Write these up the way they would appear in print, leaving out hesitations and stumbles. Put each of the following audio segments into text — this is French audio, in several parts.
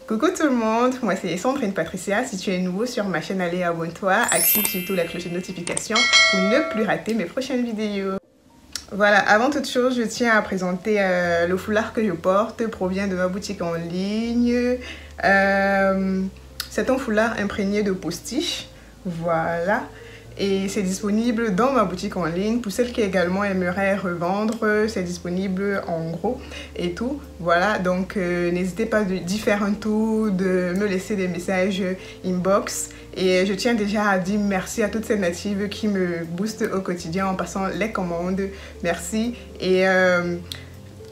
Coucou tout le monde, moi c'est Sandrine Patricia. Si tu es nouveau sur ma chaîne, allez abonne-toi, active surtout la cloche de notification pour ne plus rater mes prochaines vidéos. Voilà, avant toute chose, je tiens à présenter le foulard que je porte, provient de ma boutique en ligne. C'est un foulard imprégné de postiche, voilà. Et c'est disponible dans ma boutique en ligne. Pour celles qui également aimeraient revendre, c'est disponible en gros et tout. Voilà, donc n'hésitez pas d'y faire un tour, de me laisser des messages inbox. Et je tiens déjà à dire merci à toutes ces natives qui me boostent au quotidien en passant les commandes. Merci. Et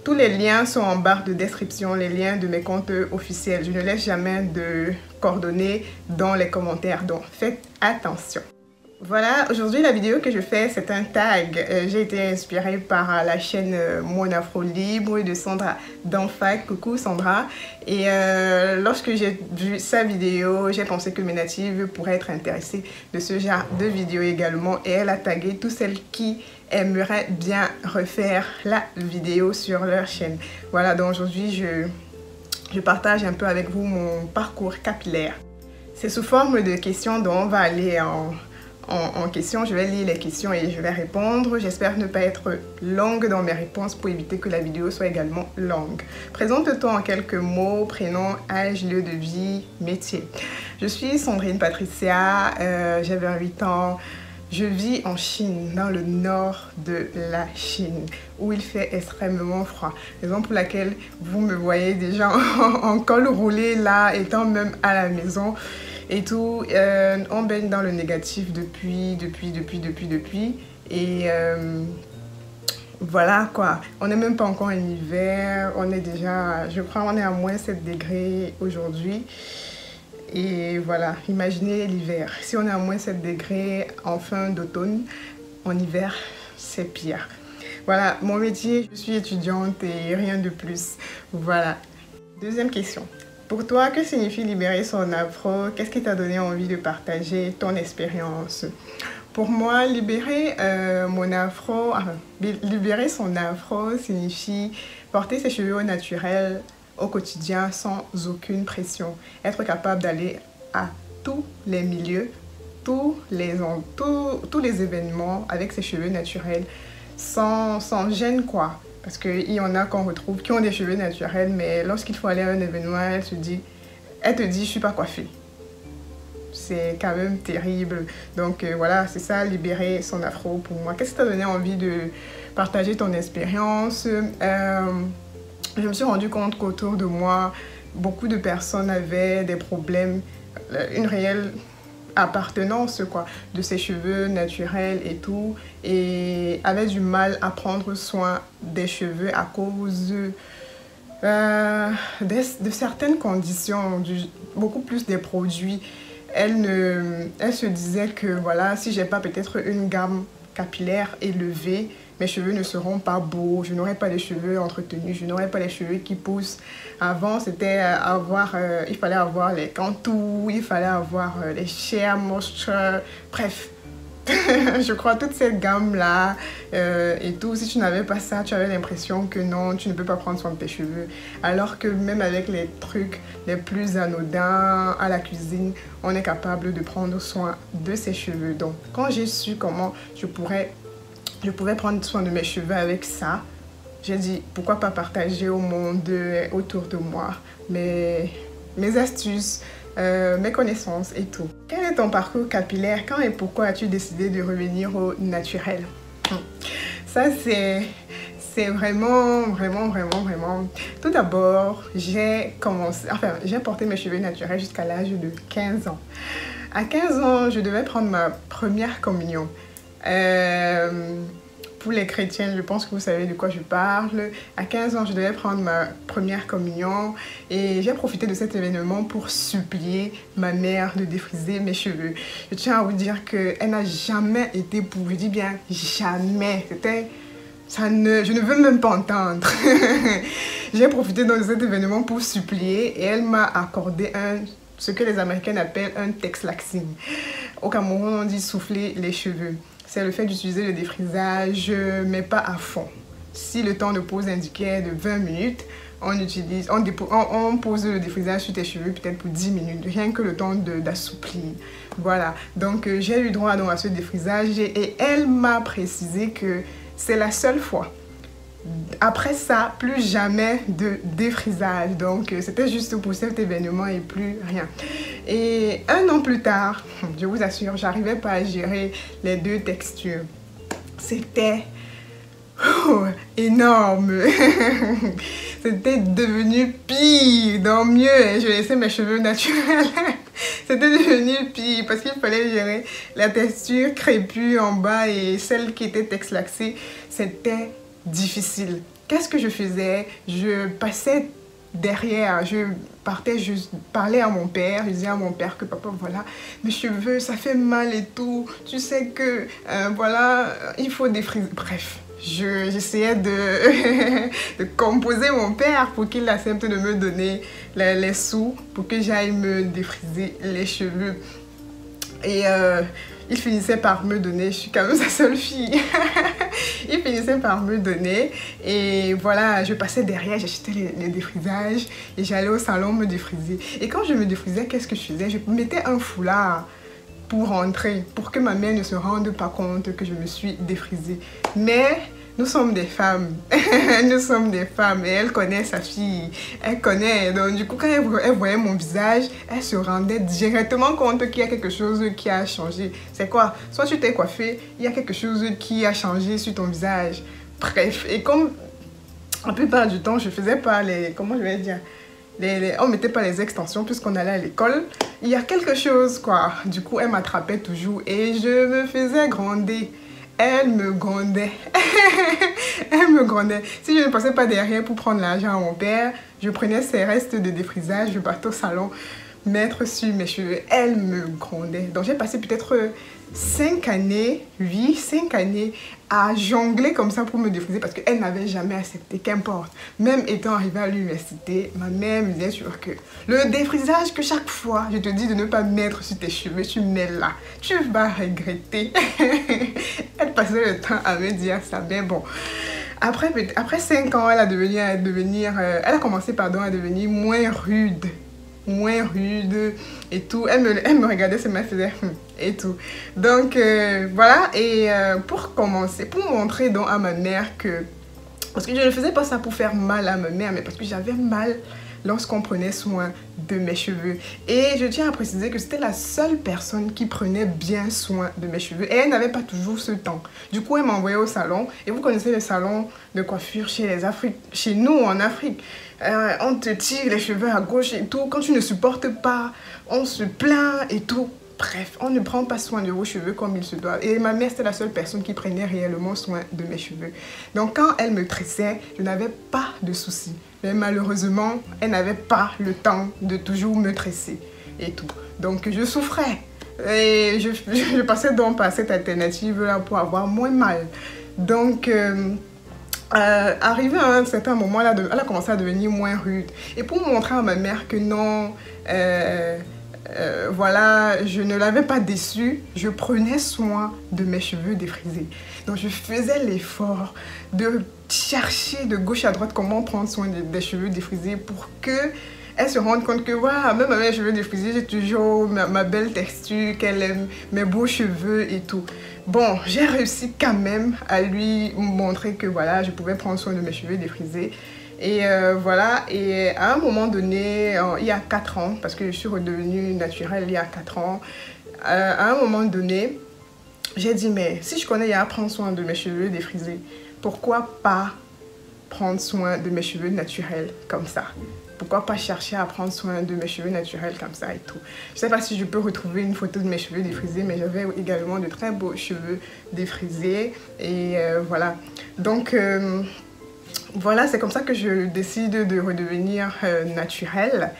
tous les liens sont en barre de description, les liens de mes comptes officiels. Je ne laisse jamais de coordonnées dans les commentaires, donc faites attention. Voilà, aujourd'hui la vidéo que je fais c'est un tag. J'ai été inspirée par la chaîne Mon Afro Libre de Sandra Danfac. Coucou Sandra. Et lorsque j'ai vu sa vidéo, j'ai pensé que mes natives pourraient être intéressées de ce genre de vidéo également. Et elle a tagué toutes celles qui aimeraient bien refaire la vidéo sur leur chaîne. Voilà, donc aujourd'hui je partage un peu avec vous mon parcours capillaire. C'est sous forme de questions dont on va aller en question. Je vais lire les questions et je vais répondre. J'espère ne pas être longue dans mes réponses pour éviter que la vidéo soit également longue. Présente-toi en quelques mots, prénom, âge, lieu de vie, métier. Je suis Sandrine Patricia, j'ai 28 ans. Je vis en Chine, dans le nord de la Chine, où il fait extrêmement froid. Raison pour laquelle vous me voyez déjà en col roulé là, étant même à la maison. Et tout, on baigne dans le négatif depuis. Et voilà quoi, on n'est même pas encore en hiver, on est déjà, je crois, on est à moins 7 degrés aujourd'hui. Et voilà, imaginez l'hiver. Si on est à moins 7 degrés en fin d'automne, en hiver, c'est pire. Voilà, mon métier, je suis étudiante et rien de plus. Voilà. Deuxième question. Pour toi, que signifie libérer son afro? Qu'est-ce qui t'a donné envie de partager ton expérience? Pour moi, libérer libérer son afro signifie porter ses cheveux au naturel au quotidien sans aucune pression. Être capable d'aller à tous les milieux, tous les événements avec ses cheveux naturels sans gêne quoi. Parce qu'il y en a qu'on retrouve qui ont des cheveux naturels, mais lorsqu'il faut aller à un événement, elle te dit, je suis pas coiffée. C'est quand même terrible. Donc voilà, c'est ça, libérer son afro pour moi. Qu'est-ce qui t'a donné envie de partager ton expérience? Je me suis rendu compte qu'autour de moi, beaucoup de personnes avaient des problèmes, une réelle appartenance quoi, de ses cheveux naturels et tout, et avait du mal à prendre soin des cheveux à cause de certaines conditions, beaucoup plus des produits. Elle se disait que voilà, si j'ai pas peut-être une gamme capillaire élevée, mes cheveux ne seront pas beaux, je n'aurai pas les cheveux entretenus, je n'aurai pas les cheveux qui poussent. Avant, c'était il fallait avoir les cantous, il fallait avoir les Shea Moisture, bref. Je crois toute cette gamme-là et tout, si tu n'avais pas ça, tu avais l'impression que non, tu ne peux pas prendre soin de tes cheveux. Alors que même avec les trucs les plus anodins à la cuisine, on est capable de prendre soin de ses cheveux. Donc, quand j'ai su comment je pouvais prendre soin de mes cheveux avec ça, j'ai dit pourquoi pas partager au monde autour de moi mes astuces, mes connaissances et tout. Quel est ton parcours capillaire? Quand et pourquoi as-tu décidé de revenir au naturel? Ça c'est vraiment. Tout d'abord, j'ai porté mes cheveux naturels jusqu'à l'âge de 15 ans. À 15 ans, je devais prendre ma première communion. Pour les chrétiens, je pense que vous savez de quoi je parle. À 15 ans, je devais prendre ma première communion et j'ai profité de cet événement pour supplier ma mère de défriser mes cheveux. Je tiens à vous dire qu'elle n'a jamais été pour, je dis bien jamais. Je ne veux même pas entendre. J'ai profité de cet événement pour supplier et elle m'a accordé ce que les Américains appellent un texlaxing. Au Cameroun, on dit souffler les cheveux. C'est le fait d'utiliser le défrisage, mais pas à fond. Si le temps de pause indiquait de 20 minutes, on pose le défrisage sur tes cheveux peut-être pour 10 minutes, rien que le temps d'assouplir. Voilà, donc j'ai eu droit donc à ce défrisage et elle m'a précisé que c'est la seule fois. Après ça, plus jamais de défrisage. Donc, c'était juste pour cet événement et plus rien. Et 1 an plus tard, je vous assure, j'arrivais pas à gérer les 2 textures. C'était énorme. C'était devenu pire. Donc, mieux, je laissais mes cheveux naturels. C'était devenu pire parce qu'il fallait gérer la texture crépue en bas et celle qui était texlaxée. C'était difficile. Qu'est-ce que je faisais? Je passais derrière, je parlais à mon père, je disais à mon père que papa, voilà, mes cheveux, ça fait mal et tout. Tu sais que, voilà, il faut défriser. Bref, j'essayais de composer mon père pour qu'il accepte de me donner les sous pour que j'aille me défriser les cheveux. Et il finissait par me donner, je suis quand même sa seule fille. Il finissait par me donner et voilà, je passais derrière, j'achetais les défrisages et j'allais au salon me défriser. Et quand je me défrisais, qu'est-ce que je faisais? Je mettais un foulard pour rentrer, pour que ma mère ne se rende pas compte que je me suis défrisée. Mais nous sommes des femmes, nous sommes des femmes et elle connaît sa fille, elle connaît. Donc du coup, quand elle voyait mon visage, elle se rendait directement compte qu'il y a quelque chose qui a changé. C'est quoi? Soit tu t'es coiffé, il y a quelque chose qui a changé sur ton visage. Bref, et comme la plupart du temps, je faisais pas les, comment je vais dire, on mettait pas les extensions puisqu'on allait à l'école. Il y a quelque chose quoi. Du coup, elle m'attrapait toujours et je me faisais gronder. Elle me grondait. Elle me grondait. Si je ne passais pas derrière pour prendre l'argent à mon père, je prenais ses restes de défrisage, je partais au salon mettre sur mes cheveux. Elle me grondait. Donc j'ai passé peut-être 5 années, 5 années à jongler comme ça pour me défriser parce qu'elle n'avait jamais accepté, qu'importe. Même étant arrivée à l'université, ma mère me disait sûr que le défrisage que chaque fois je te dis de ne pas mettre sur tes cheveux, tu mets là, tu vas regretter. Elle passait le temps à me dire ça, mais bon. Après 5 ans, elle a commencé à devenir moins rude et tout. Elle me regardait, ça me faisait et tout. Donc voilà, et pour commencer, pour montrer donc à ma mère que, parce que je ne faisais pas ça pour faire mal à ma mère, mais parce que j'avais mal lorsqu'on prenait soin de mes cheveux. Et je tiens à préciser que c'était la seule personne qui prenait bien soin de mes cheveux. Et elle n'avait pas toujours ce temps. Du coup, elle m'envoyait au salon. Et vous connaissez les salons de coiffure chez nous en Afrique. On te tire les cheveux à gauche et tout. Quand tu ne supportes pas, on se plaint et tout. Bref, on ne prend pas soin de vos cheveux comme il se doit. Et ma mère, c'était la seule personne qui prenait réellement soin de mes cheveux. Donc, quand elle me tressait, je n'avais pas de soucis. Mais malheureusement, elle n'avait pas le temps de toujours me tresser et tout. Donc, je souffrais. Et je passais donc par cette alternative-là pour avoir moins mal. Donc, arrivé à un certain moment, elle a commencé à devenir moins rude. Et pour montrer à ma mère que non... voilà, je ne l'avais pas déçue, je prenais soin de mes cheveux défrisés. Donc je faisais l'effort de chercher de gauche à droite comment prendre soin des cheveux défrisés pour qu'elle se rende compte que voilà, même avec mes cheveux défrisés, j'ai toujours ma belle texture, qu'elle aime mes beaux cheveux et tout. Bon, j'ai réussi quand même à lui montrer que voilà, je pouvais prendre soin de mes cheveux défrisés. Et voilà, et à un moment donné, il y a 4 ans, parce que je suis redevenue naturelle il y a 4 ans, à un moment donné, j'ai dit, mais si je connais à prendre soin de mes cheveux défrisés, pourquoi pas prendre soin de mes cheveux naturels comme ça? Pourquoi pas chercher à prendre soin de mes cheveux naturels comme ça et tout? Je ne sais pas si je peux retrouver une photo de mes cheveux défrisés, mais j'avais également de très beaux cheveux défrisés. Et voilà, donc... voilà, c'est comme ça que je décide de redevenir naturelle.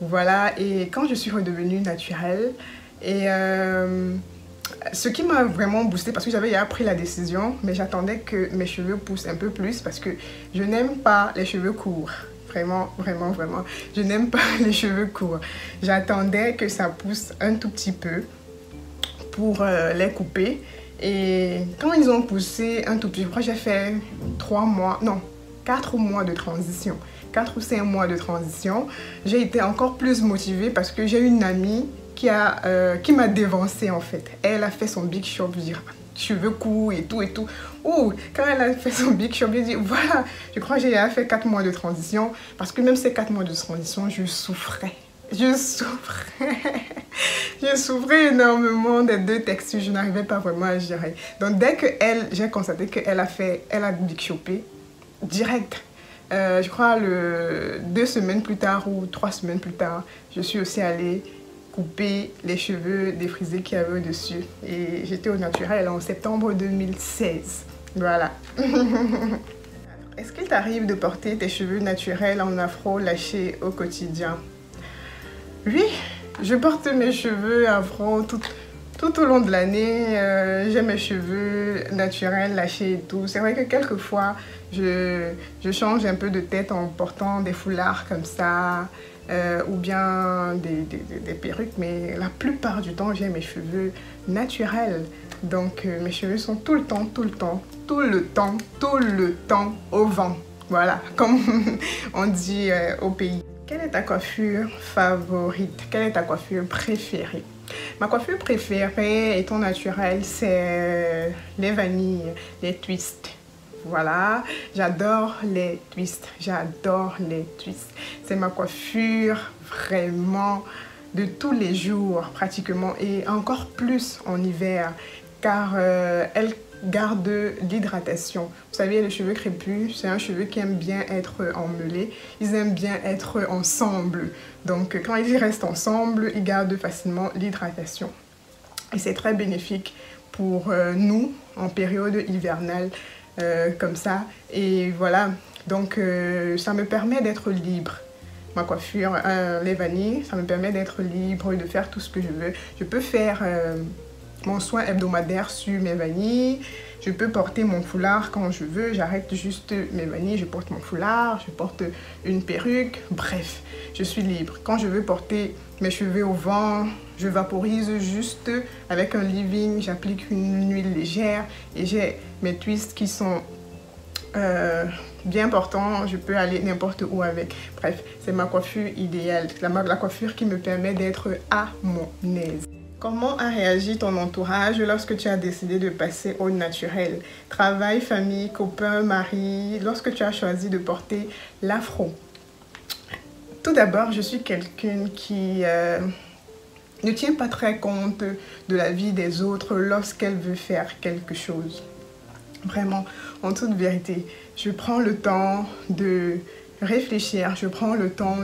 Voilà, et quand je suis redevenue naturelle, et ce qui m'a vraiment boostée, parce que j'avais déjà pris la décision, mais j'attendais que mes cheveux poussent un peu plus, parce que je n'aime pas les cheveux courts. Vraiment, vraiment, vraiment. Je n'aime pas les cheveux courts. J'attendais que ça pousse un tout petit peu pour les couper. Et quand ils ont poussé un tout petit peu, j'ai fait 3 mois, non, 4 mois de transition. 4 ou 5 mois de transition, j'ai été encore plus motivée parce que j'ai une amie qui m'a dévancée en fait. Elle a fait son big shop, je dis, cheveux courts et tout et tout. Ouh, quand elle a fait son big shop, j'ai dit, voilà, je crois que j'ai fait 4 mois de transition parce que même ces 4 mois de transition, je souffrais. Je souffrais énormément des deux textures, je n'arrivais pas vraiment à gérer. Donc dès que j'ai constaté qu'elle a big shopé, direct, je crois 2 semaines plus tard ou 3 semaines plus tard, je suis aussi allée couper les cheveux défrisés qu'il y avait au-dessus. Et j'étais au naturel en septembre 2016. Voilà. Est-ce qu'il t'arrive de porter tes cheveux naturels en afro lâchés au quotidien? Oui, je porte mes cheveux afro tout au long de l'année. J'ai mes cheveux naturels lâchés et tout. C'est vrai que quelquefois, je change un peu de tête en portant des foulards comme ça. Ou bien des perruques, mais la plupart du temps, j'ai mes cheveux naturels. Donc, mes cheveux sont tout le temps au vent. Voilà, comme on dit au pays. Quelle est ta coiffure favorite? Quelle est ta coiffure préférée? Ma coiffure préférée étant naturelle, c'est les vanilles, les twists. Voilà, j'adore les twists, C'est ma coiffure vraiment de tous les jours pratiquement et encore plus en hiver car elle garde l'hydratation. Vous savez, les cheveux crépus, c'est un cheveu qui aime bien être emmêlé, ils aiment bien être ensemble. Donc quand ils restent ensemble, ils gardent facilement l'hydratation. Et c'est très bénéfique pour nous en période hivernale. Comme ça, et voilà, donc ça me permet d'être libre. Ma coiffure, les vanilles, ça me permet d'être libre, de faire tout ce que je veux. Je peux faire mon soin hebdomadaire sur mes vanilles, je peux porter mon foulard quand je veux, j'arrête juste mes vanilles, je porte mon foulard, je porte une perruque, bref, je suis libre. Quand je veux porter mes cheveux au vent, je vaporise juste avec un leave-in, j'applique une huile légère et j'ai mes twists qui sont bien portants, je peux aller n'importe où avec. Bref, c'est ma coiffure idéale, la coiffure qui me permet d'être à mon aise. Comment a réagi ton entourage lorsque tu as décidé de passer au naturel? Travail, famille, copain, mari, lorsque tu as choisi de porter l'afro? Tout d'abord, je suis quelqu'un qui ne tient pas très compte de la vie des autres lorsqu'elle veut faire quelque chose. Vraiment, en toute vérité, je prends le temps de réfléchir, je prends le temps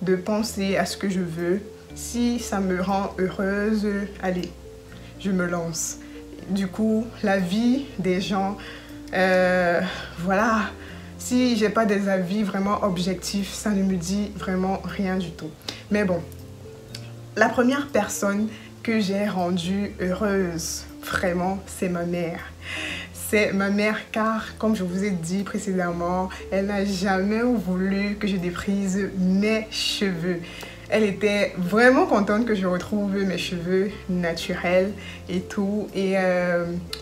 de penser à ce que je veux. Si ça me rend heureuse, allez, je me lance. Du coup, la vie des gens, voilà, si j'ai pas des avis vraiment objectifs, ça ne me dit vraiment rien du tout. Mais bon, la première personne que j'ai rendue heureuse, vraiment, c'est ma mère. C'est ma mère car, comme je vous ai dit précédemment, elle n'a jamais voulu que je défrise mes cheveux. Elle était vraiment contente que je retrouve mes cheveux naturels et tout. Et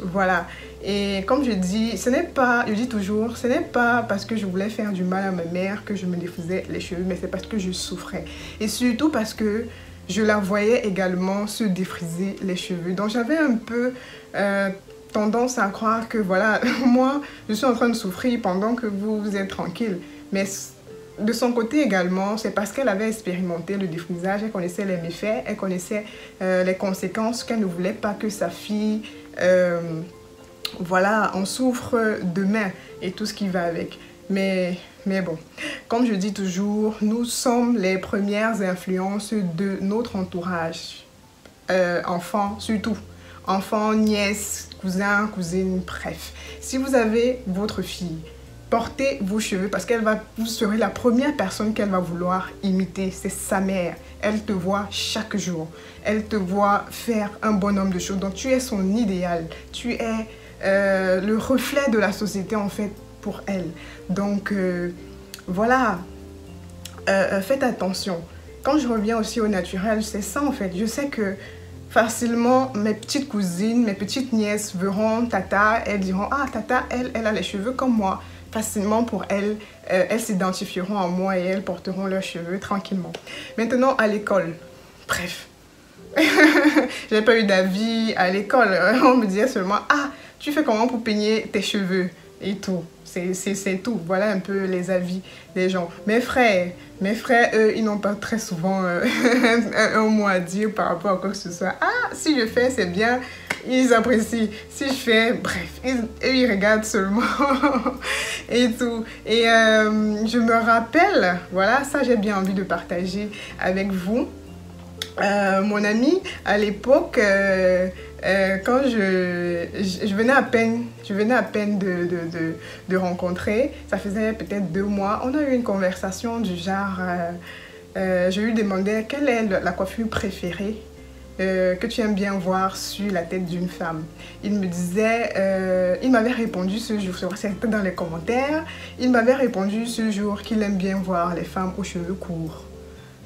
voilà. Et comme je dis, je dis toujours, ce n'est pas parce que je voulais faire du mal à ma mère que je me défrisais les cheveux, mais c'est parce que je souffrais. Et surtout parce que je la voyais également se défriser les cheveux. Donc j'avais un peu tendance à croire que voilà, moi, je suis en train de souffrir pendant que vous êtes tranquille. Mais de son côté également, c'est parce qu'elle avait expérimenté le défrisage, elle connaissait les méfaits, elle connaissait les conséquences, qu'elle ne voulait pas que sa fille, voilà, en souffre demain et tout ce qui va avec. Mais bon, comme je dis toujours, nous sommes les premières influences de notre entourage, enfants surtout, enfants, nièces, cousins, cousines, bref. Si vous avez votre fille, portez vos cheveux parce vous serez la première personne qu'elle va vouloir imiter, c'est sa mère. Elle te voit chaque jour, elle te voit faire un bonhomme de choses, donc tu es son idéal, tu es le reflet de la société en fait pour elle. Donc voilà, faites attention. Quand je reviens aussi au naturel, c'est ça en fait, je sais que facilement, mes petites cousines, mes petites nièces verront Tata, elles diront « Ah, Tata, elle a les cheveux comme moi. facilement pour elles. Elles s'identifieront en moi et elles porteront leurs cheveux tranquillement. Maintenant, à l'école. Bref. J'ai pas eu d'avis à l'école. On me disait seulement, ah, tu fais comment pour peigner tes cheveux et tout. C'est tout. Voilà un peu les avis des gens. Mes frères, eux, ils n'ont pas très souvent un mot à dire par rapport à quoi que ce soit. Ah, si je fais, c'est bien. Ils apprécient. Si je fais, bref, ils regardent seulement et tout. Et je me rappelle, voilà, ça j'ai bien envie de partager avec vous. Mon ami, à l'époque, quand je venais à peine de rencontrer, ça faisait peut-être 2 mois, on a eu une conversation du genre, je lui demandais quelle est la coiffure préférée que tu aimes bien voir sur la tête d'une femme. Il me disait, il m'avait répondu ce jour, c'était dans les commentaires, il m'avait répondu ce jour qu'il aime bien voir les femmes aux cheveux courts.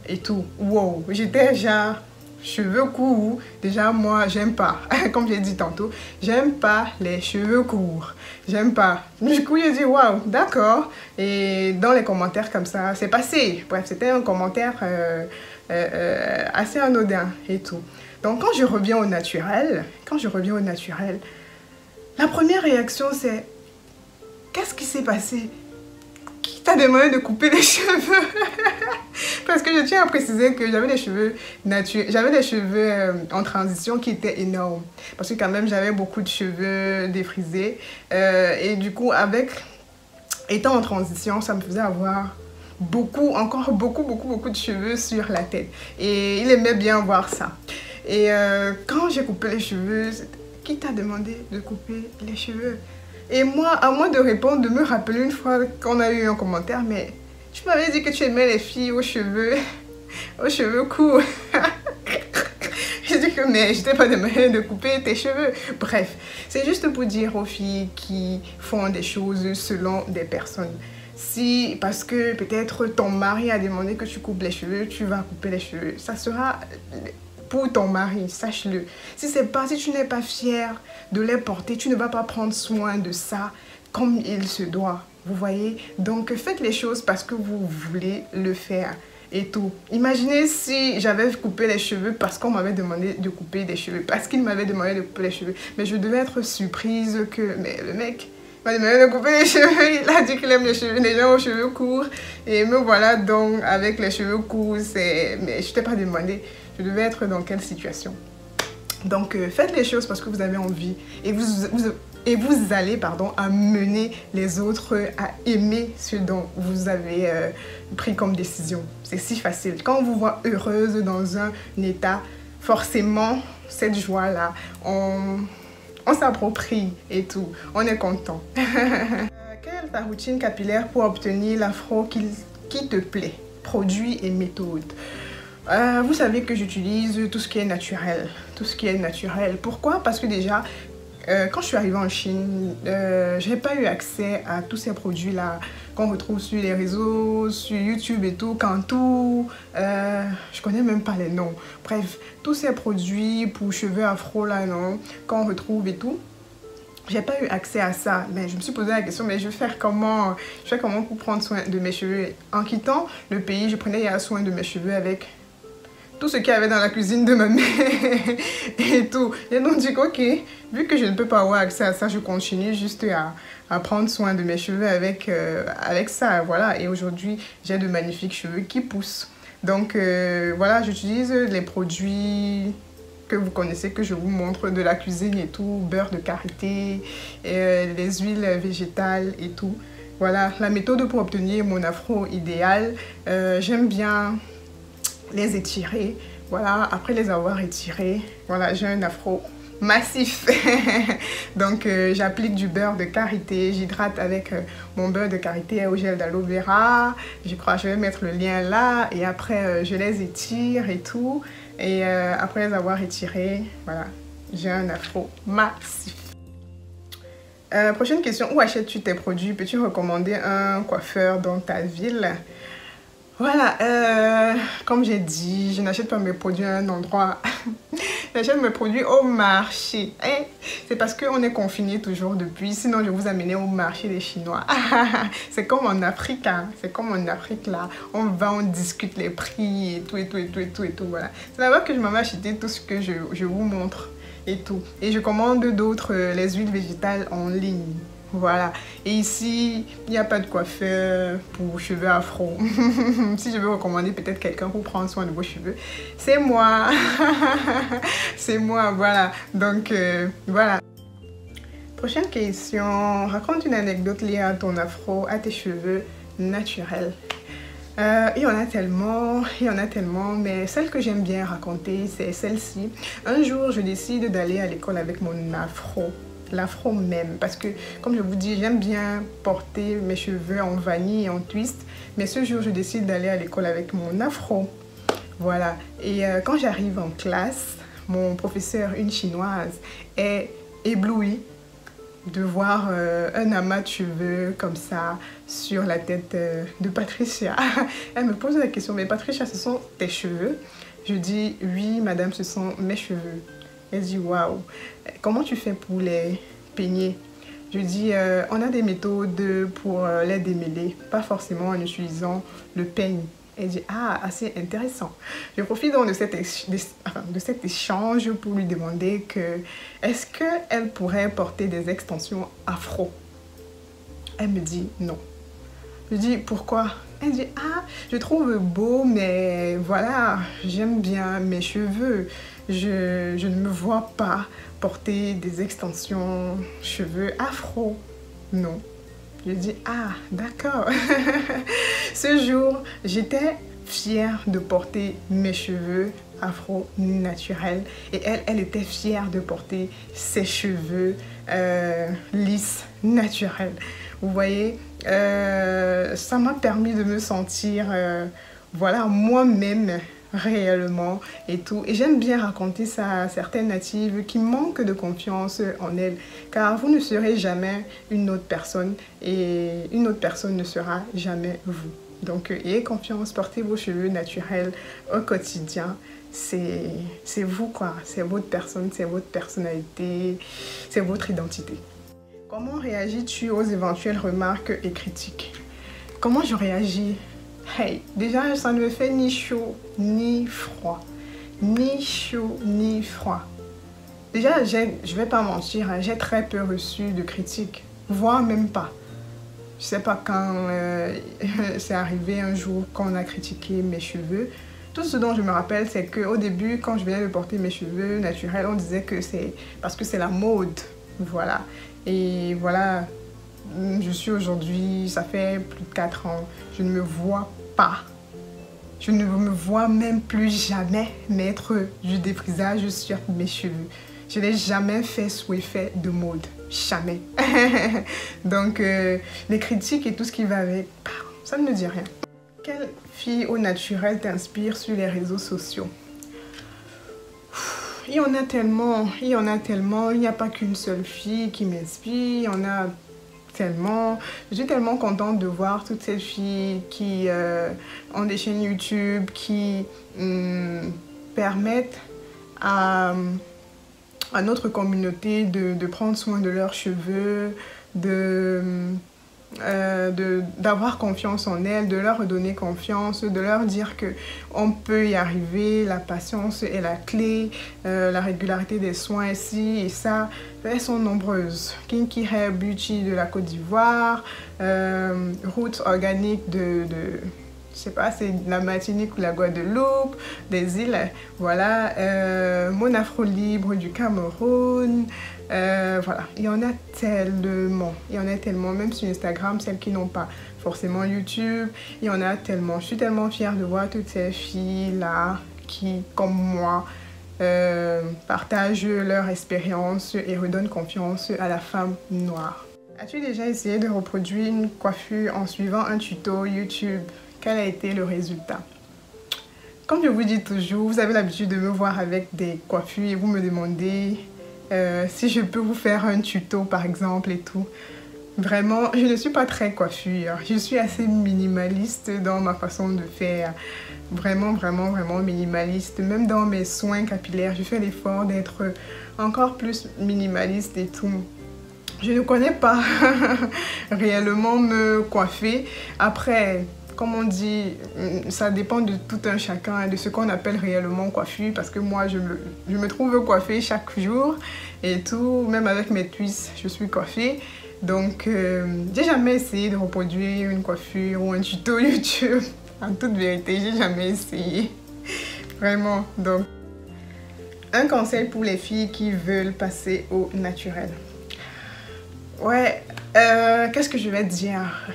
Et tout. Wow, j'étais genre cheveux courts. Déjà, moi, j'aime pas. Comme j'ai dit tantôt, j'aime pas les cheveux courts. J'aime pas. Du coup, j'ai dit waouh, d'accord. Et dans les commentaires comme ça, c'est passé. Bref, c'était un commentaire assez anodin et tout. Donc, quand je reviens au naturel, la première réaction, c'est qu'est-ce qui s'est passé? Qui t'a demandé de couper les cheveux? Parce que je tiens à préciser que j'avais des cheveux naturels, j'avais des cheveux en transition qui étaient énormes. Parce que quand même, j'avais beaucoup de cheveux défrisés. Et du coup, étant en transition, ça me faisait avoir encore beaucoup de cheveux sur la tête. Et il aimait bien voir ça. Et quand j'ai coupé les cheveux, qui t'a demandé de couper les cheveux? Et moi, à moi de répondre, de me rappeler une fois qu'on a eu un commentaire, mais tu m'avais dit que tu aimais les filles aux cheveux courts. J'ai dit que mais je t'ai pas demandé de couper tes cheveux. Bref, c'est juste pour dire aux filles qui font des choses selon des personnes. Si, parce que peut-être ton mari a demandé que tu coupes les cheveux, tu vas couper les cheveux. Ça sera pour ton mari, sache-le. Si tu n'es pas fier de les porter, tu ne vas pas prendre soin de ça comme il se doit. Vous voyez? Donc, faites les choses parce que vous voulez le faire et tout. Imaginez si j'avais coupé les cheveux parce qu'on m'avait demandé de couper des cheveux, parce qu'il m'avait demandé de couper les cheveux. Mais je devais être surprise que mais le mec m'a demandé de couper les cheveux. Il a dit qu'il aime les gens aux cheveux courts. Et me voilà donc avec les cheveux courts. Mais je t'ai pas demandé. Je devais être dans quelle situation? Donc, faites les choses parce que vous avez envie. Et vous allez amener les autres à aimer ce dont vous avez pris comme décision. C'est si facile. Quand on vous voit heureuse dans un état, forcément, cette joie-là, on s'approprie et tout. On est content. Quelle est ta routine capillaire pour obtenir l'afro qui te plaît? Produits et méthodes. Vous savez que j'utilise tout ce qui est naturel. Tout ce qui est naturel. Pourquoi? Parce que déjà, quand je suis arrivée en Chine, je n'ai pas eu accès à tous ces produits-là qu'on retrouve sur les réseaux, sur YouTube et tout, Cantu, je connais même pas les noms. Bref, tous ces produits pour cheveux afro là, non, qu'on retrouve et tout. J'ai pas eu accès à ça, mais je me suis posé la question, mais je vais faire comment pour prendre soin de mes cheveux? En quittant le pays, je prenais soin de mes cheveux avec tout ce qu'il y avait dans la cuisine de ma mère et tout. Et donc, du coup, ok, vu que je ne peux pas avoir accès à ça, je continue juste à prendre soin de mes cheveux avec ça, voilà. Et aujourd'hui, j'ai de magnifiques cheveux qui poussent. Donc, voilà, j'utilise les produits que vous connaissez, que je vous montre de la cuisine et tout, beurre de karité, les huiles végétales et tout. Voilà, la méthode pour obtenir mon afro idéal, j'aime bien les étirer. Voilà, après les avoir étirés, voilà, j'ai un afro massif. Donc, j'applique du beurre de karité, j'hydrate avec mon beurre de karité au gel d'aloe vera. Je crois que je vais mettre le lien là et après, je les étire et tout. Et après les avoir étirés, voilà, j'ai un afro massif. Prochaine question, où achètes-tu tes produits? Peux-tu recommander un coiffeur dans ta ville? Voilà, comme j'ai dit, je n'achète pas mes produits à un endroit. J'achète mes produits au marché. Eh, c'est parce qu'on est confiné toujours depuis. Sinon, je vous amenais au marché des Chinois. C'est comme en Afrique, hein. C'est comme en Afrique là. On va, on discute les prix et tout, et tout, et tout, et tout, et tout. Voilà. C'est là-bas que je m'avais acheté tout ce que je vous montre et tout. Et je commande d'autres, les huiles végétales en ligne. Voilà. Et ici, il n'y a pas de coiffeur pour cheveux afro. Si je veux recommander peut-être quelqu'un pour prendre soin de vos cheveux, c'est moi. C'est moi, voilà. Donc, voilà. Prochaine question. Raconte une anecdote liée à ton afro, à tes cheveux naturels. Il y en a tellement, mais celle que j'aime bien raconter, c'est celle-ci. Un jour, je décide d'aller à l'école avec mon afro. L'afro même, parce que comme je vous dis, j'aime bien porter mes cheveux en vanille et en twist, mais ce jour je décide d'aller à l'école avec mon afro. Voilà. Et quand j'arrive en classe, mon professeur, une chinoise, est éblouie de voir un amas de cheveux comme ça sur la tête de Patricia. Elle me pose la question, mais Patricia, ce sont tes cheveux? Je dis, oui madame, ce sont mes cheveux. Elle dit, waouh, comment tu fais pour les peigner? Je dis, on a des méthodes pour les démêler, pas forcément en utilisant le peigne. Elle dit, ah, assez intéressant. Je profite donc de cet échange pour lui demander que est-ce qu'elle pourrait porter des extensions afro? Elle me dit non. Je dis, pourquoi? Elle dit, ah, je trouve beau, mais voilà, j'aime bien mes cheveux. Je ne me vois pas porter des extensions cheveux afro. Non. Je dis, ah, d'accord. Ce jour, j'étais fière de porter mes cheveux afro naturels. Et elle était fière de porter ses cheveux lisses, naturels. Vous voyez, ça m'a permis de me sentir, voilà, moi-même réellement et tout. Et j'aime bien raconter ça à certaines natives qui manquent de confiance en elles, car vous ne serez jamais une autre personne et une autre personne ne sera jamais vous. Donc, ayez confiance, portez vos cheveux naturels au quotidien. C'est vous, quoi. C'est votre personne, c'est votre personnalité, c'est votre identité. Comment réagis-tu aux éventuelles remarques et critiques? Comment je réagis? Hey, déjà, ça ne me fait ni chaud, ni froid. Ni chaud, ni froid. Déjà, je vais pas mentir, hein, j'ai très peu reçu de critiques, voire même pas. Je sais pas quand c'est arrivé un jour qu'on a critiqué mes cheveux. Tout ce dont je me rappelle, c'est qu'au début, quand je venais de porter mes cheveux naturels, on disait que c'est parce que c'est la mode. Voilà. Et voilà, je suis aujourd'hui, ça fait plus de 4 ans, je ne me vois pas. Je ne me vois même plus jamais mettre du défrisage sur mes cheveux. Je n'ai jamais fait sous effet de mode. Jamais. Donc, les critiques et tout ce qui va avec, ça ne me dit rien. Quelle fille au naturel t'inspire sur les réseaux sociaux? Il y en a tellement, il n'y a pas qu'une seule fille qui m'inspire, il y en a tellement. Je suis tellement contente de voir toutes ces filles qui ont des chaînes YouTube, qui permettent à notre communauté de prendre soin de leurs cheveux, d'avoir confiance en elles, de leur donner confiance, de leur dire qu'on peut y arriver, la patience est la clé, la régularité des soins ici et ça. Elles sont nombreuses. Kinky Hair Beauty de la Côte d'Ivoire, Roots Organique je sais pas, c'est la Martinique ou la Guadeloupe, des îles, voilà, Mon Afro Libre du Cameroun, voilà, il y en a tellement, même sur Instagram, celles qui n'ont pas forcément YouTube, il y en a tellement. Je suis tellement fière de voir toutes ces filles-là qui, comme moi, partagent leur expérience et redonnent confiance à la femme noire. As-tu déjà essayé de reproduire une coiffure en suivant un tuto YouTube? Quel a été le résultat? Comme je vous dis toujours, vous avez l'habitude de me voir avec des coiffures et vous me demandez si je peux vous faire un tuto par exemple et tout. Vraiment, je ne suis pas très coiffure. Je suis assez minimaliste dans ma façon de faire. Vraiment, vraiment, vraiment minimaliste. Même dans mes soins capillaires, je fais l'effort d'être encore plus minimaliste et tout. Je ne connais pas réellement me coiffer. Après, comme on dit, ça dépend de tout un chacun, de ce qu'on appelle réellement coiffure. Parce que moi, je me trouve coiffée chaque jour et tout. Même avec mes twists, je suis coiffée. Donc, j'ai jamais essayé de reproduire une coiffure ou un tuto YouTube. En toute vérité, j'ai jamais essayé. Vraiment. Donc, un conseil pour les filles qui veulent passer au naturel. Ouais, qu'est-ce que je vais te dire?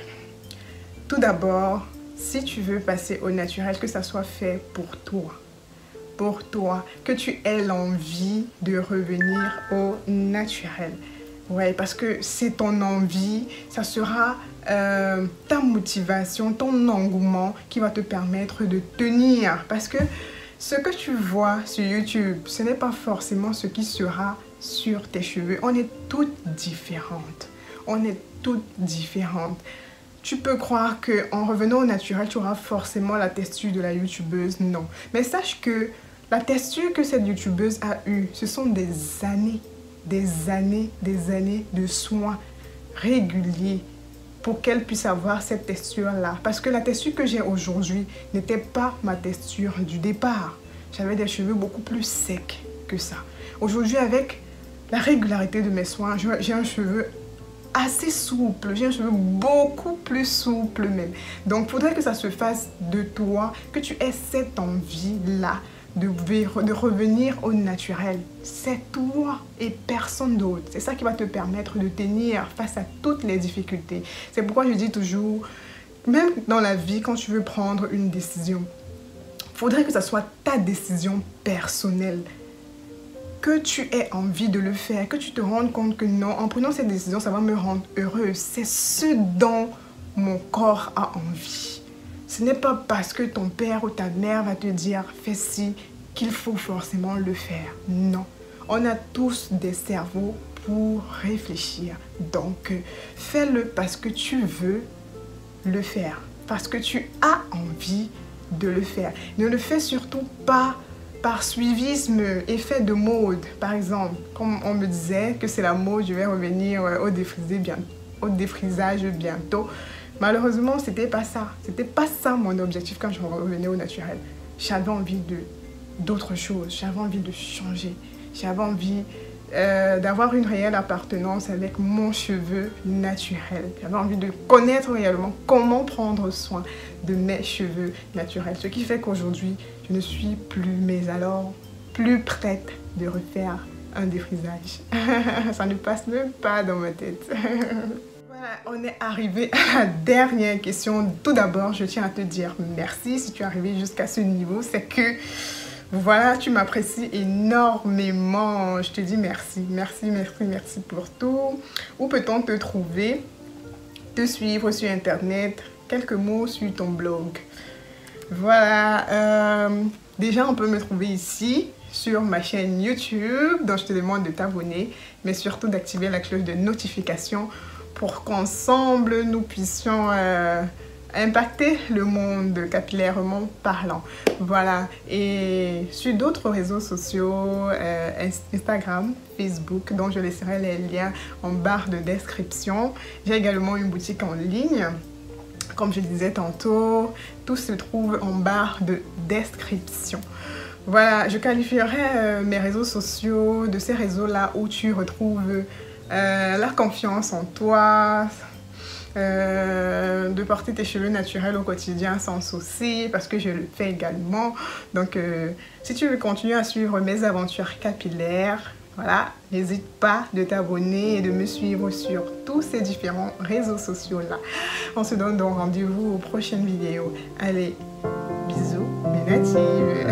Tout d'abord, si tu veux passer au naturel, que ça soit fait pour toi, que tu aies l'envie de revenir au naturel. Ouais, parce que c'est ton envie, ça sera ta motivation, ton engouement qui va te permettre de tenir. Parce que ce que tu vois sur YouTube, ce n'est pas forcément ce qui sera sur tes cheveux. On est toutes différentes. On est toutes différentes. Tu peux croire qu'en revenant au naturel, tu auras forcément la texture de la youtubeuse. Non. Mais sache que la texture que cette youtubeuse a eue, ce sont des années de soins réguliers pour qu'elle puisse avoir cette texture-là. Parce que la texture que j'ai aujourd'hui n'était pas ma texture du départ. J'avais des cheveux beaucoup plus secs que ça. Aujourd'hui, avec la régularité de mes soins, j'ai un cheveu assez souple. J'ai un cheveu beaucoup plus souple même. Donc, il faudrait que ça se fasse de toi, que tu aies cette envie-là de revenir au naturel. C'est toi et personne d'autre. C'est ça qui va te permettre de tenir face à toutes les difficultés. C'est pourquoi je dis toujours, même dans la vie, quand tu veux prendre une décision, il faudrait que ça soit ta décision personnelle. Que tu aies envie de le faire, que tu te rendes compte que non, en prenant cette décision, ça va me rendre heureuse. C'est ce dont mon corps a envie. Ce n'est pas parce que ton père ou ta mère va te dire « fais ci » qu'il faut forcément le faire. Non. On a tous des cerveaux pour réfléchir. Donc, fais-le parce que tu veux le faire. Parce que tu as envie de le faire. Ne le fais surtout pas par suivisme, effet de mode. Par exemple, comme on me disait que c'est la mode, je vais revenir au défrisage bientôt. Malheureusement, c'était pas ça. C'était pas ça mon objectif quand je revenais au naturel. J'avais envie d'autre chose. J'avais envie de changer. J'avais envie d'avoir une réelle appartenance avec mon cheveu naturel. J'avais envie de connaître réellement comment prendre soin de mes cheveux naturels. Ce qui fait qu'aujourd'hui, je ne suis plus, mais alors, plus prête de refaire un défrisage. Ça ne passe même pas dans ma tête. Voilà, on est arrivé à la dernière question. Tout d'abord, je tiens à te dire merci si tu es arrivé jusqu'à ce niveau. C'est que, voilà, tu m'apprécies énormément. Je te dis merci, merci, merci, merci pour tout. Où peut-on te trouver, te suivre sur Internet? Quelques mots sur ton blog. Voilà, déjà on peut me trouver ici sur ma chaîne YouTube, dont je te demande de t'abonner, mais surtout d'activer la cloche de notification pour qu'ensemble nous puissions impacter le monde capillairement parlant. Voilà, et sur d'autres réseaux sociaux, Instagram, Facebook, dont je laisserai les liens en barre de description. J'ai également une boutique en ligne. Comme je disais tantôt, tout se trouve en barre de description. Voilà, je qualifierais mes réseaux sociaux de ces réseaux-là où tu retrouves la confiance en toi, de porter tes cheveux naturels au quotidien sans souci, parce que je le fais également. Donc, si tu veux continuer à suivre mes aventures capillaires, voilà, n'hésite pas de t'abonner et de me suivre sur tous ces différents réseaux sociaux-là. On se donne donc rendez-vous aux prochaines vidéos. Allez, bisous, mes natives.